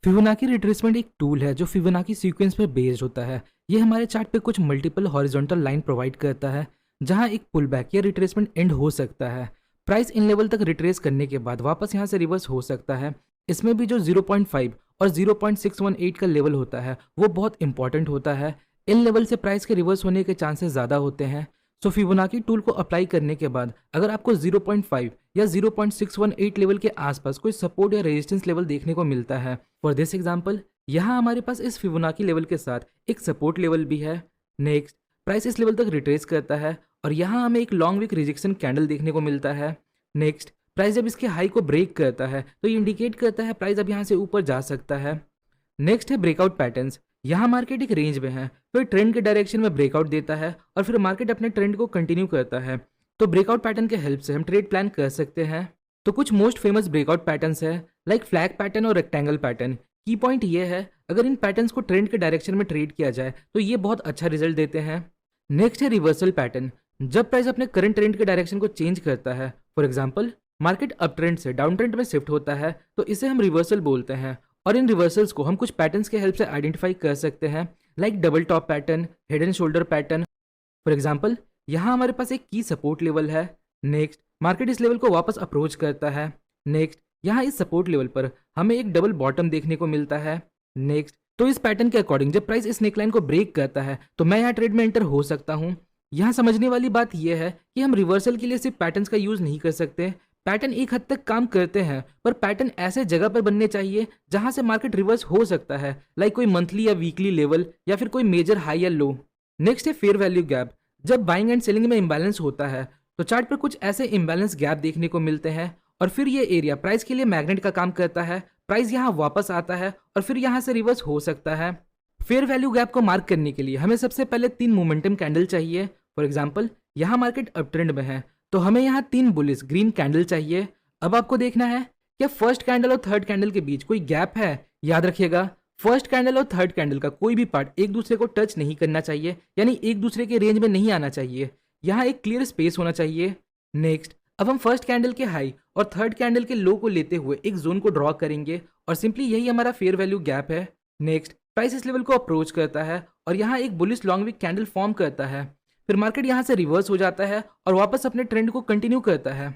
Fibonacci retracement एक tool है जो फिबोनाची सीक्वेंस पर बेस्ड होता है। ये हमारे चार्ट पे कुछ मल्टीपल हॉरिजॉन्टल लाइन प्रोवाइड करता है जहां एक पुल बैक या रिट्रेसमेंट एंड हो सकता है। प्राइस इन लेवल तक रिट्रेस करने के बाद वापस यहाँ से रिवर्स हो सकता है। इसमें भी जो 0.5 और 0.618 का लेवल होता है वो बहुत इंपॉर्टेंट होता है। इन लेवल से प्राइस के रिवर्स होने के चांसेस ज़्यादा होते हैं। सो फिबोनाची टूल को अप्लाई करने के बाद अगर आपको 0.5 या 0.618 लेवल के आसपास कोई सपोर्ट या रेजिस्टेंस लेवल देखने को मिलता है, फॉर दिस एग्जांपल यहाँ हमारे पास इस फिबोनाची लेवल के साथ एक सपोर्ट लेवल भी है। नेक्स्ट प्राइस इस लेवल तक रिट्रेस करता है और यहाँ हमें एक लॉन्ग वीक रिजेक्शन कैंडल देखने को मिलता है। नेक्स्ट प्राइस जब इसके हाई को ब्रेक करता है तो ये इंडिकेट करता है प्राइस अब यहाँ से ऊपर जा सकता है। नेक्स्ट है ब्रेकआउट पैटर्न्स। यहाँ मार्केट एक रेंज में है, फिर ट्रेंड के डायरेक्शन में ब्रेकआउट देता है और फिर मार्केट अपने ट्रेंड को कंटिन्यू करता है। तो ब्रेकआउट पैटर्न के हेल्प से हम ट्रेड प्लान कर सकते हैं। तो कुछ मोस्ट फेमस ब्रेकआउट पैटर्न्स है लाइक फ्लैग पैटर्न और रेक्टेंगल पैटर्न। की पॉइंट ये है अगर इन पैटर्न्स को ट्रेंड के डायरेक्शन में ट्रेड किया जाए तो ये बहुत अच्छा रिजल्ट देते हैं। नेक्स्ट है रिवर्सल पैटर्न। जब प्राइस अपने करंट ट्रेंड के डायरेक्शन को चेंज करता है, for example market up trend से डाउन ट्रेंड में शिफ्ट होता है, तो इसे हम रिवर्सल बोलते हैं। और इन रिवर्सल्स को हम कुछ पैटर्न्स के हेल्प से आइडेंटिफाई कर सकते हैं like double top pattern, head and shoulder pattern. For example यहाँ हमारे पास एक की सपोर्ट लेवल है। नेक्स्ट मार्केट इस लेवल को वापस अप्रोच करता है। नेक्स्ट यहाँ इस सपोर्ट लेवल पर हमें एक डबल बॉटम देखने को मिलता है। नेक्स्ट तो इस पैटर्न के अकॉर्डिंग जब प्राइस इस नेकलाइन को ब्रेक करता है तो मैं यहाँ ट्रेड में एंटर हो सकता हूँ। यहाँ समझने वाली बात यह है कि हम रिवर्सल के लिए सिर्फ पैटर्न्स का यूज नहीं कर सकते। पैटर्न एक हद तक काम करते हैं पर पैटर्न ऐसे जगह पर बनने चाहिए जहां से मार्केट रिवर्स हो सकता है, लाइक कोई मंथली या वीकली लेवल या फिर कोई मेजर हाई या लो। नेक्स्ट है फेयर वैल्यू गैप। जब बाइंग एंड सेलिंग में इंबैलेंस होता है तो चार्ट पर कुछ ऐसे इंबैलेंस गैप देखने को मिलते हैं और फिर ये एरिया प्राइस के लिए मैग्नेट का काम करता है। प्राइस यहाँ वापस आता है और फिर यहाँ से रिवर्स हो सकता है। फेयर वैल्यू गैप को मार्क करने के लिए हमें सबसे पहले 3 मोमेंटम कैंडल चाहिए। फॉर एग्जाम्पल यहाँ मार्केट अप ट्रेंड में है तो हमें यहाँ 3 बुलिश ग्रीन कैंडल चाहिए। अब आपको देखना है कि फर्स्ट कैंडल और थर्ड कैंडल के बीच कोई गैप है। याद रखिएगा फर्स्ट कैंडल और थर्ड कैंडल का कोई भी पार्ट एक दूसरे को टच नहीं करना चाहिए, यानी एक दूसरे के रेंज में नहीं आना चाहिए। यहाँ एक क्लियर स्पेस होना चाहिए। नेक्स्ट अब हम फर्स्ट कैंडल के हाई और थर्ड कैंडल के लो को लेते हुए एक जोन को ड्रॉ करेंगे और सिंपली यही हमारा फेयर वैल्यू गैप है। नेक्स्ट प्राइस इस लेवल को अप्रोच करता है और यहाँ एक bullish long wick candle form करता है। फिर मार्केट यहाँ से रिवर्स हो जाता है और वापस अपने ट्रेंड को कंटिन्यू करता है।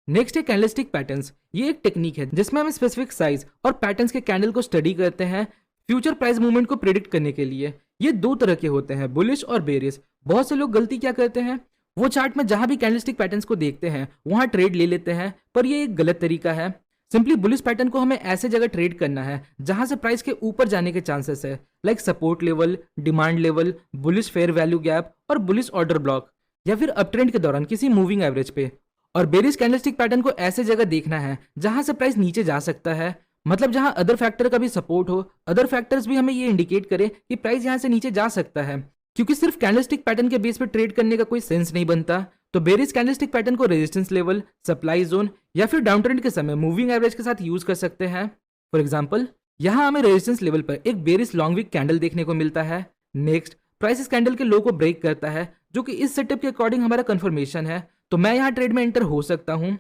नेक्स्ट है कैंडलस्टिक पैटर्न्स। ये एक टेक्निक है जिसमें हम स्पेसिफिक साइज और पैटर्न्स के कैंडल को स्टडी करते हैं फ्यूचर प्राइस मूवमेंट को प्रेडिक्ट करने के लिए। ये 2 तरह के होते हैं, बुलिश और बेरिश। बहुत से लोग गलती क्या करते हैं, वो चार्ट में जहां भी कैंडलस्टिक पैटर्न्स को देखते हैं वहां ट्रेड ले लेते हैं, पर ये एक गलत तरीका है। सिंपली बुलिश पैटर्न को हमें ऐसे जगह ट्रेड करना है जहां से प्राइस के ऊपर जाने के चांसेस है, like support level, demand level, bullish fair value gap और बुलिश ऑर्डर ब्लॉक, या फिर अप ट्रेंड के दौरान किसी मूविंग एवरेज पे। और बेरिश कैंडलस्टिक पैटर्न को ऐसे जगह देखना है जहां से प्राइस नीचे जा सकता है, मतलब जहां अदर फैक्टर का भी सपोर्ट हो, अदर फैक्टर्स भी हमें ये इंडिकेट करे कि प्राइस यहां से नीचे जा सकता है। क्योंकि सिर्फ कैंडलस्टिक पैटर्न के बेस पर ट्रेड करने का कोई सेंस नहीं बनता। तो बेरिश कैंडलस्टिक पैटर्न को रेजिस्टेंस लेवल, सप्लाई जोन या फिर डाउन ट्रेंड के समय मूविंग एवरेज के साथ यूज कर सकते हैं। फॉर एग्जांपल यहाँ हमें रेजिस्टेंस लेवल पर एक बेरिश लॉन्ग वीक कैंडल देखने को मिलता है। नेक्स्ट प्राइस इस कैंडल के लो को ब्रेक करता है जो कि इस सेटअप के अकॉर्डिंग हमारा कंफर्मेशन है, तो मैं यहाँ ट्रेड में एंटर हो सकता हूँ।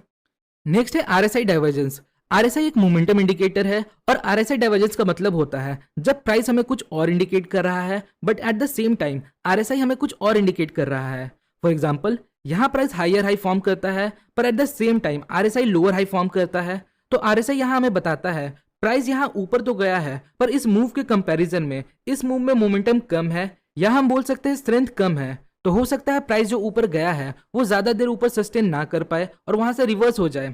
नेक्स्ट है आरएसआई डाइवर्जेंस। आरएसआई एक मोमेंटम इंडिकेटर है और आरएसआई डाइवर्जेंस का मतलब होता है जब प्राइस हमें कुछ और इंडिकेट कर रहा है but at the same time RSI हमें कुछ और इंडिकेट कर रहा है। फॉर एग्जांपल यहाँ प्राइस हायर हाई फॉर्म करता है पर at the same time RSI lower high form करता है, तो आरएसआई यहाँ हमें बताता है प्राइस यहाँ ऊपर तो गया है पर इस मूव के कंपैरिजन में इस मूव में मोमेंटम कम है, या हम बोल सकते हैं स्ट्रेंथ कम है। तो हो सकता है प्राइस जो ऊपर गया है वो ज्यादा देर ऊपर सस्टेन ना कर पाए और वहां से रिवर्स हो जाए।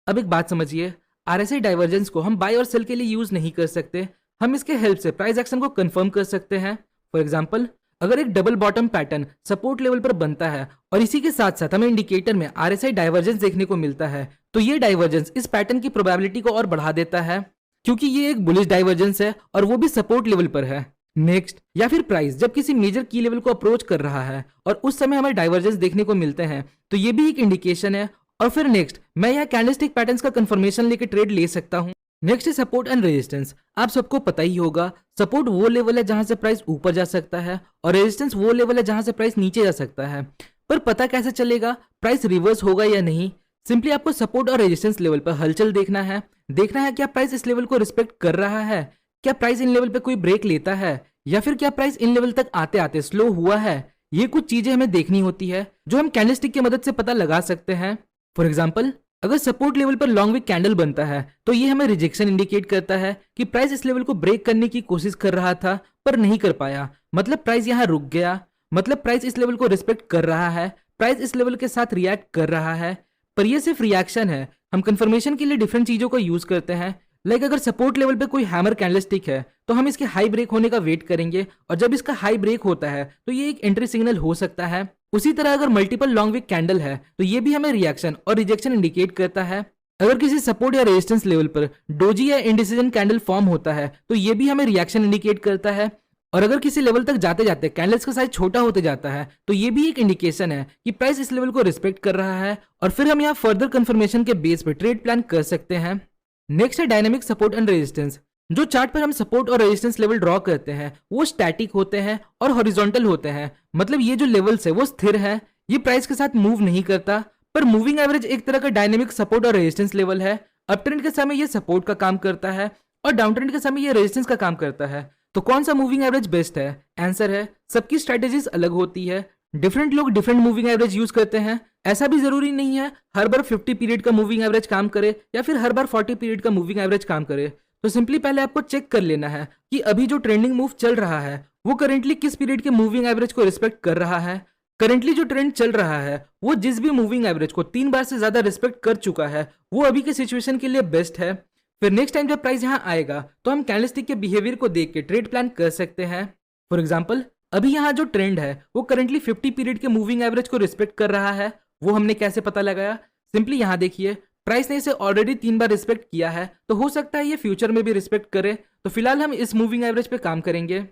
अब एक बात समझिए, आरएसआई डाइवर्जेंस को हम बाय और सेल के लिए यूज नहीं कर सकते, हम इसके हेल्प से प्राइस एक्शन को कंफर्म कर सकते हैं। फॉर एग्जांपल अगर एक double bottom pattern support level पर बनता है और इसी के साथ साथ हमें इंडिकेटर में आरएसआई डाइवर्जेंस देखने को मिलता है, तो ये डाइवर्जेंस इस पैटर्न की प्रोबेबिलिटी को और बढ़ा देता है क्योंकि ये एक बुलिश डाइवर्जेंस है और वो भी सपोर्ट लेवल पर है। नेक्स्ट या फिर प्राइस जब किसी मेजर की लेवल को अप्रोच कर रहा है और उस समय हमें डाइवर्जेंस देखने को मिलते हैं, तो ये भी एक इंडिकेशन है। और फिर नेक्स्ट मैं यहाँ कैंडलस्टिक पैटर्न्स का कंफर्मेशन लेकर ट्रेड ले सकता हूँ। नेक्स्ट है सपोर्ट एंड रेजिस्टेंस। आप सबको पता ही होगा सपोर्ट वो लेवल है जहां से प्राइस ऊपर जा सकता है और रेजिस्टेंस वो लेवल है जहां से प्राइस नीचे जा सकता है। पर पता कैसे चलेगा प्राइस रिवर्स होगा या नहीं? सिंपली आपको सपोर्ट और रेजिस्टेंस लेवल पर हलचल देखना है क्या प्राइस इस लेवल को रिस्पेक्ट कर रहा है क्या प्राइस इन लेवल पे कोई ब्रेक लेता है या फिर क्या प्राइस इन लेवल तक आते आते स्लो हुआ है। ये कुछ चीजें हमें देखनी होती है जो हम कैंडलस्टिक की मदद से पता लगा सकते हैं। फॉर एग्जाम्पल, अगर सपोर्ट लेवल पर लॉन्ग वीक कैंडल बनता है तो ये हमें रिजेक्शन इंडिकेट करता है कि प्राइस इस लेवल को ब्रेक करने की कोशिश कर रहा था पर नहीं कर पाया, मतलब प्राइस यहाँ रुक गया, मतलब प्राइस इस लेवल को रिस्पेक्ट कर रहा है, प्राइस इस लेवल के साथ रिएक्ट कर रहा है। पर ये सिर्फ रिएक्शन है, हम कंफर्मेशन के लिए डिफरेंट चीजों को यूज करते हैं। लाइक अगर सपोर्ट लेवल पे कोई हैमर कैंडलस्टिक है तो हम इसके हाई ब्रेक होने का वेट करेंगे और जब इसका हाई ब्रेक होता है तो ये एक एंट्री सिग्नल हो सकता है। उसी तरह अगर मल्टीपल लॉन्ग वीक कैंडल है तो ये भी हमें रिएक्शन और रिजेक्शन इंडिकेट करता है। अगर किसी सपोर्ट या रेजिस्टेंस लेवल पर डोजी या इंडिसीजन कैंडल फॉर्म होता है तो ये भी हमें रिएक्शन इंडिकेट करता है। और अगर किसी लेवल तक जाते जाते कैंडल्स का साइज छोटा होते जाता है तो ये भी एक इंडिकेशन है कि प्राइस इस लेवल को रिस्पेक्ट कर रहा है और फिर हम यहाँ फर्दर कंफर्मेशन के बेस पे ट्रेड प्लान कर सकते हैं। नेक्स्ट है डायनेमिक सपोर्ट एंड रेजिस्टेंस। जो चार्ट पर हम सपोर्ट और रेजिस्टेंस लेवल ड्रॉ करते हैं वो स्टैटिक होते हैं और हॉरिजॉन्टल होते हैं, मतलब ये जो लेवल्स है वो स्थिर है, ये प्राइस के साथ मूव नहीं करता। पर मूविंग एवरेज एक तरह का डायनेमिक सपोर्ट और रेजिस्टेंस लेवल है। अप ट्रेंड के समय ये सपोर्ट का काम करता है और डाउन ट्रेंड के समय ये रेजिस्टेंस का काम करता है। तो कौन सा मूविंग एवरेज बेस्ट है? आंसर है सबकी स्ट्रेटेजीज अलग होती है, डिफरेंट लोग डिफरेंट मूविंग एवरेज यूज करते हैं। ऐसा भी जरूरी नहीं है हर बार 50 पीरियड का मूविंग एवरेज काम करे या फिर हर बार 40 पीरियड का मूविंग एवरेज काम करे। तो सिंपली पहले आपको चेक कर लेना है कि अभी जो ट्रेंडिंग मूव चल रहा है वो करेंटली किस पीरियड के मूविंग एवरेज को रिस्पेक्ट कर रहा है। करेंटली जो ट्रेंड चल रहा है वो जिस भी मूविंग एवरेज को 3 बार से ज्यादा रिस्पेक्ट कर चुका है वो अभी के सिचुएशन के लिए बेस्ट है। फिर नेक्स्ट टाइम जब प्राइस यहाँ आएगा तो हम कैंडलस्टिक के बिहेवियर को देख के ट्रेड प्लान कर सकते हैं। फॉर एग्जाम्पल, अभी यहाँ जो ट्रेंड है वो करंटली 50 पीरियड के मूविंग एवरेज को रिस्पेक्ट कर रहा है। वो हमने कैसे पता लगाया? सिंपली यहाँ देखिए, प्राइस ने इसे ऑलरेडी 3 बार रिस्पेक्ट किया है तो हो सकता है ये फ्यूचर में भी रिस्पेक्ट करे। तो फिलहाल हम इस मूविंग एवरेज पे काम करेंगे।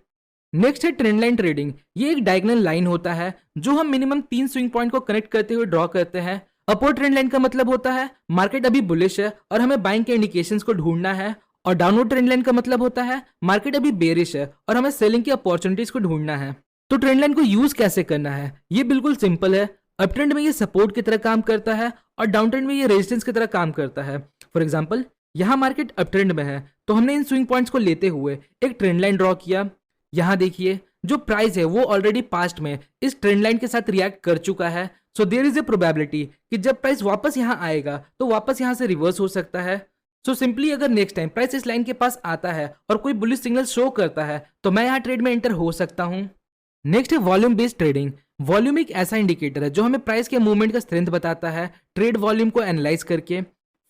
नेक्स्ट है ट्रेंड लाइन ट्रेडिंग। ये एक डायगोनल लाइन होता है जो हम मिनिमम 3 स्विंग पॉइंट को कनेक्ट करते हुए ड्रॉ करते हैं। अपवर्ड ट्रेंड लाइन का मतलब होता है मार्केट अभी बुलिश है और हमें बाइंग के इंडिकेशंस को ढूंढना है, और डाउनवर्ड ट्रेंड लाइन का मतलब होता है मार्केट अभी बेरिश है और हमें सेलिंग की अपॉर्चुनिटीज को ढूंढना है। तो ट्रेंड लाइन को यूज कैसे करना है? ये बिल्कुल सिंपल है। अप ट्रेंड में ये सपोर्ट की तरह काम करता है और डाउन ट्रेंड में ये रेजिस्टेंस की तरह काम करता है। फॉर एग्जाम्पल, यहाँ मार्केट अप ट्रेंड में है तो हमने इन स्विंग पॉइंट्स को लेते हुए एक ट्रेंड लाइन ड्रॉ किया। यहाँ देखिए, जो प्राइस है वो ऑलरेडी पास्ट में इस ट्रेंड लाइन के साथ रिएक्ट कर चुका है। So there is a probability कि जब प्राइस वापस यहाँ आएगा तो वापस यहाँ से रिवर्स हो सकता है। सो सिंपली अगर नेक्स्ट टाइम प्राइस इस लाइन के पास आता है और कोई बुलिश सिग्नल शो करता है तो मैं यहाँ ट्रेड में एंटर हो सकता हूँ। नेक्स्ट है वॉल्यूम बेस्ड ट्रेडिंग। वॉल्यूम एक ऐसा इंडिकेटर है जो हमें प्राइस के मूवमेंट का स्ट्रेंथ बताता है ट्रेड वॉल्यूम को एनालाइज करके।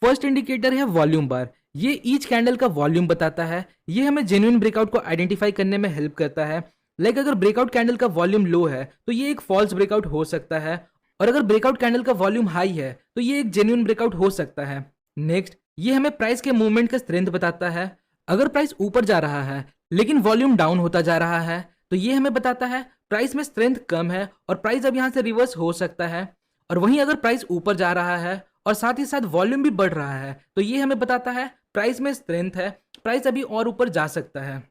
फर्स्ट इंडिकेटर है वॉल्यूम बार। ये ईच कैंडल का वॉल्यूम बताता है। ये हमें जेन्युइन ब्रेकआउट को आइडेंटिफाई करने में हेल्प करता है। लाइक अगर ब्रेकआउट कैंडल का वॉल्यूम लो है तो ये एक फॉल्स ब्रेकआउट हो सकता है, और अगर ब्रेकआउट कैंडल का वॉल्यूम हाई है तो ये एक जेन्युइन ब्रेकआउट हो सकता है। नेक्स्ट, ये हमें प्राइस के मूवमेंट का स्ट्रेंथ बताता है। अगर प्राइस ऊपर जा रहा है लेकिन वॉल्यूम डाउन होता जा रहा है तो ये हमें बताता है प्राइस में स्ट्रेंथ कम है और प्राइस अब यहाँ से रिवर्स हो सकता है। और वहीं अगर प्राइस ऊपर जा रहा है और साथ ही साथ वॉल्यूम भी बढ़ रहा है तो ये हमें बताता है प्राइस में स्ट्रेंथ है, प्राइस अभी और ऊपर जा सकता है।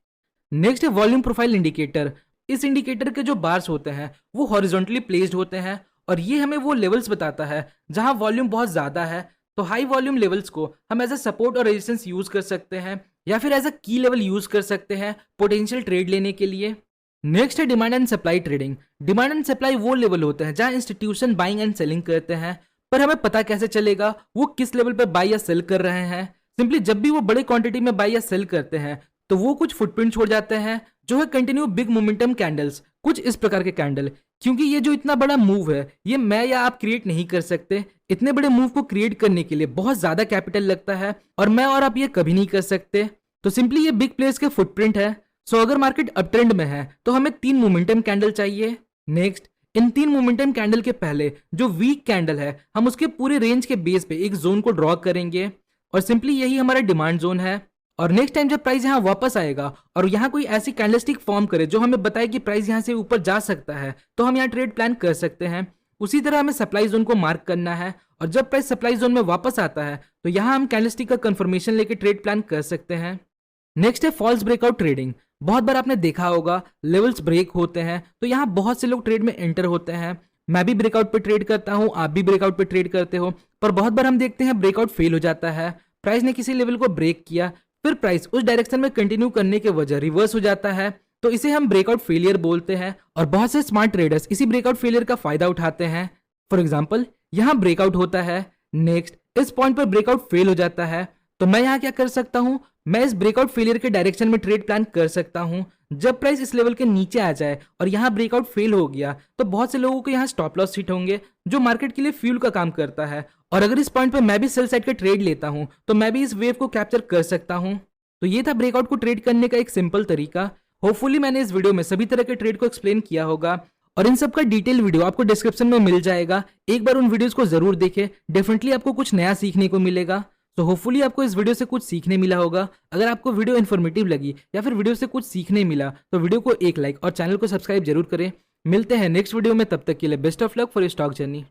नेक्स्ट है वॉल्यूम प्रोफाइल इंडिकेटर। इस इंडिकेटर के जो बार्स होते हैं वो हॉरिजॉन्टली प्लेस्ड होते हैं और ये हमें वो लेवल्स बताता है जहां वॉल्यूम बहुत ज्यादा है। तो हाई वॉल्यूम लेवल्स को हम एज अ सपोर्ट और रेजिस्टेंस यूज कर सकते हैं या फिर एज अ की लेवल यूज कर सकते हैं पोटेंशियल ट्रेड लेने के लिए। नेक्स्ट है demand and supply trading. Demand and supply वो लेवल होते हैं जहां इंस्टीट्यूशन बाइंग एंड सेलिंग करते हैं, पर हमें पता कैसे चलेगा वो किस लेवल पर बाई या सेल कर रहे हैं? सिंपली जब भी वो बड़े क्वांटिटी में बाई या सेल करते हैं तो वो कुछ फुटप्रिंट छोड़ जाते हैं जो है कंटिन्यू बिग मोमेंटम कैंडल्स, कुछ इस प्रकार के कैंडल। क्योंकि ये जो इतना बड़ा मूव है ये मैं या आप क्रिएट नहीं कर सकते। इतने बड़े मूव को क्रिएट करने के लिए बहुत ज्यादा कैपिटल लगता है और मैं और आप ये कभी नहीं कर सकते। तो सिंपली ये बिग प्लेयर्स के फुटप्रिंट है। सो अगर मार्केट अप ट्रेंड में है तो हमें 3 मोमेंटम कैंडल चाहिए। नेक्स्ट, इन 3 मोमेंटम कैंडल के पहले जो वीक कैंडल है हम उसके पूरे रेंज के बेस पे एक जोन को ड्रॉ करेंगे और सिंपली यही हमारा डिमांड जोन है। और नेक्स्ट टाइम जब प्राइस यहाँ वापस आएगा और यहाँ कोई ऐसी कैंडलस्टिक फॉर्म करे जो हमें बताए कि प्राइस यहाँ से ऊपर जा सकता है तो हम यहाँ ट्रेड प्लान कर सकते हैं। उसी तरह हमें सप्लाई जोन को मार्क करना है और जब प्राइस सप्लाई जोन में वापस आता है तो यहाँ हम कैंडलस्टिक का कंफर्मेशन लेके ट्रेड प्लान कर सकते हैं। नेक्स्ट है फॉल्स ब्रेकआउट ट्रेडिंग। बहुत बार आपने देखा होगा लेवल्स ब्रेक होते हैं तो यहाँ बहुत से लोग ट्रेड में एंटर होते हैं। मैं भी ब्रेकआउट पे ट्रेड करता हूँ, आप भी ब्रेकआउट पे ट्रेड करते हो, पर बहुत बार हम देखते हैं ब्रेकआउट फेल हो जाता है। प्राइस ने किसी लेवल को ब्रेक किया, फिर प्राइस उस डायरेक्शन में कंटिन्यू करने के वजह रिवर्स हो जाता है, तो इसे हम ब्रेकआउट फेलियर बोलते हैं। और बहुत से स्मार्ट ट्रेडर्स इसी ब्रेकआउट फेलियर का फायदा उठाते हैं। फॉर एग्जाम्पल, यहाँ ब्रेकआउट होता है, नेक्स्ट इस पॉइंट पर ब्रेकआउट फेल हो जाता है, तो मैं यहाँ क्या कर सकता हूँ, मैं इस ब्रेकआउट फेलियर के डायरेक्शन में ट्रेड प्लान कर सकता हूँ। जब प्राइस इस लेवल के नीचे आ जाए और यहाँ ब्रेकआउट फेल हो गया, तो बहुत से लोगों को यहाँ स्टॉप लॉस हिट होंगे, जो मार्केट के लिए फ्यूल का काम करता है। और अगर इस पॉइंट पे मैं भी सेल साइड का ट्रेड लेता हूँ, तो मैं भी इस वेव को कैप्चर कर सकता हूँ। तो ये था ब्रेकआउट को ट्रेड करने का एक सिंपल तरीका। होपफुली मैंने इस वीडियो में सभी तरह के ट्रेड को एक्सप्लेन किया होगा, और इन सब का डिटेल वीडियो आपको डिस्क्रिप्शन में मिल जाएगा। एक बार उन वीडियोस को जरूर देखें, डेफिनेटली आपको कुछ नया सीखने को मिलेगा। तो होपफुली आपको इस वीडियो से कुछ सीखने मिला होगा। अगर आपको वीडियो इन्फॉर्मेटिव लगी या फिर वीडियो से कुछ सीखने मिला, तो वीडियो को एक लाइक और चैनल को सब्सक्राइब जरूर करें। मिलते हैं नेक्स्ट वीडियो में, तब तक के लिए best of luck for your stock journey.